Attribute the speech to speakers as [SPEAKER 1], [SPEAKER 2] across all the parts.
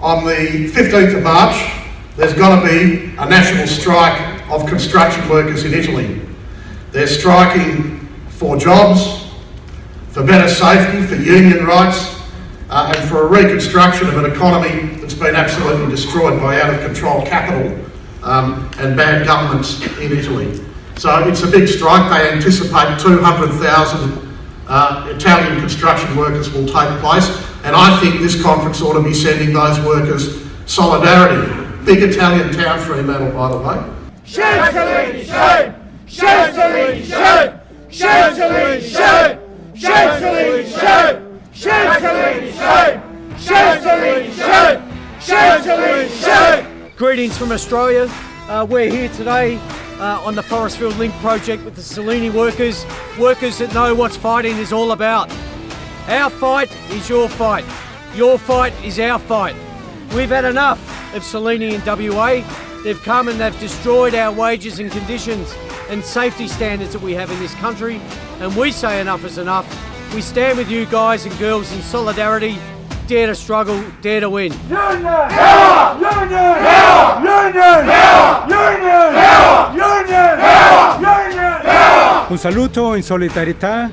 [SPEAKER 1] on the 15th of March, there's got to be a national strike of construction workers in Italy. They're striking for jobs, for better safety, for union rights, and for a reconstruction of an economy that's been absolutely destroyed by out-of-control capital and bad governments in Italy. So it's a big strike. They anticipate 200,000 Italian construction workers will take place, and I think this conference ought to be sending those workers solidarity. Big Italian town, Fremantle, by the way.
[SPEAKER 2] Shame, Salini, shame! Shame, Salini, shame! Shame, Salini, shame! Shame, Salini, shame! Shame, Salini, shame! Shame, Salini, shame! Shame, Salini, shame!
[SPEAKER 3] Greetings from Australia. We're here today on the Forestfield Link project with the Salini workers that know what fighting is all about. Our fight is your fight. Your fight is our fight. We've had enough of Salini in WA. They've come and they've destroyed our wages and conditions and safety standards that we have in this country, and we say enough is enough. We stand with you guys and girls in solidarity. Dare to struggle, dare to win.
[SPEAKER 2] Union! Power! Union! Power! Union! Power! Union! Power! Union! Power! Union! Power!
[SPEAKER 4] Un saluto in solidarietà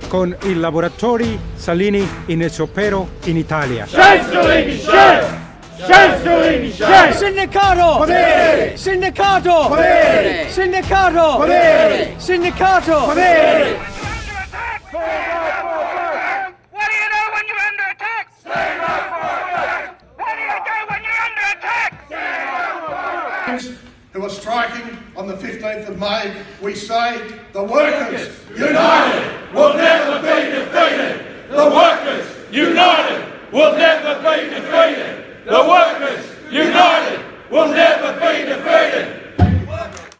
[SPEAKER 4] con i lavoratori Salini in sciopero in Italia.
[SPEAKER 2] Shame, Salini, shame! Shame, Salini, shame!
[SPEAKER 3] Sindacato!
[SPEAKER 2] Potere!
[SPEAKER 3] Sindacato!
[SPEAKER 2] Potere!
[SPEAKER 3] Sindacato!
[SPEAKER 2] Potere!
[SPEAKER 3] Sindacato!
[SPEAKER 2] Potere!
[SPEAKER 5] What do you do when you're under attack?
[SPEAKER 2] Stand up for work!
[SPEAKER 5] What do you do when you're under attack?
[SPEAKER 2] Stand up for work!
[SPEAKER 1] Who are striking on the 15th of May, we say the workers united will never be defeated.
[SPEAKER 2] The workers united will never be defeated. The workers united